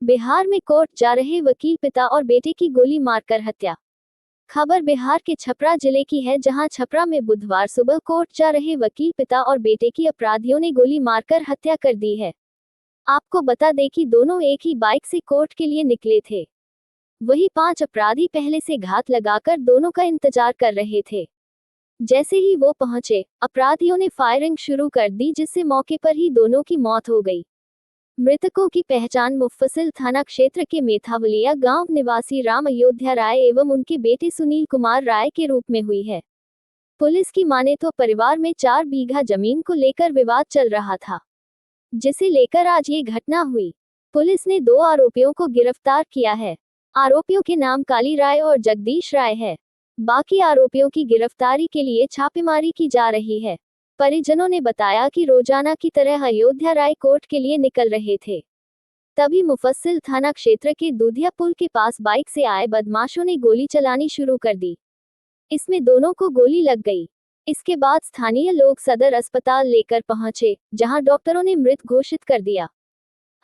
बिहार में कोर्ट जा रहे वकील पिता और बेटे की गोली मारकर हत्या। खबर बिहार के छपरा जिले की है, जहां छपरा में बुधवार सुबह कोर्ट जा रहे वकील पिता और बेटे की अपराधियों ने गोली मारकर हत्या कर दी है। आपको बता दें कि दोनों एक ही बाइक से कोर्ट के लिए निकले थे। वही 5 अपराधी पहले से घात लगाकर दोनों का इंतजार कर रहे थे। जैसे ही वो पहुंचे, अपराधियों ने फायरिंग शुरू कर दी, जिससे मौके पर ही दोनों की मौत हो गई। मृतकों की पहचान मुफस्सिल थाना क्षेत्र के मेथावलिया गांव निवासी राम अयोध्या राय एवं उनके बेटे सुनील कुमार राय के रूप में हुई है। पुलिस की माने तो परिवार में 4 बीघा जमीन को लेकर विवाद चल रहा था, जिसे लेकर आज ये घटना हुई। पुलिस ने 2 आरोपियों को गिरफ्तार किया है। आरोपियों के नाम काली राय और जगदीश राय है। बाकी आरोपियों की गिरफ्तारी के लिए छापेमारी की जा रही है। परिजनों ने बताया कि रोजाना की तरह अयोध्या राय कोर्ट के लिए निकल रहे थे। तभी मुफस्सिल थाना क्षेत्र के दूधिया पुल के पास बाइक से आए बदमाशों ने गोली चलानी शुरू कर दी। इसमें दोनों को गोली लग गई। इसके बाद स्थानीय लोग सदर अस्पताल लेकर पहुंचे, जहां डॉक्टरों ने मृत घोषित कर दिया।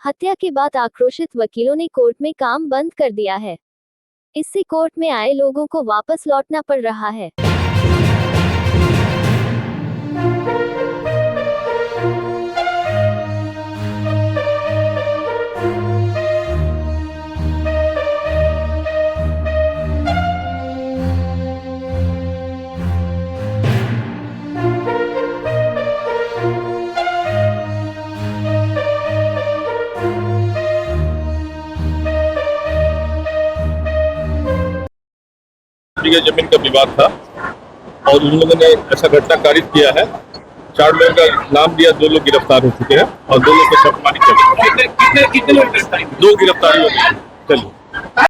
हत्या के बाद आक्रोशित वकीलों ने कोर्ट में काम बंद कर दिया है। इससे कोर्ट में आए लोगों को वापस लौटना पड़ रहा है। जमीन का विवाद था और उन लोगों ने ऐसा घटना कारित किया है। 4 लोगों का नाम दिया, 2 लोग गिरफ्तार हो चुके हैं और 2 लोग को छापेमारी चल रही है। कितने लोग गिरफ्तार? 2 गिरफ्तारी हो गई। चलिए।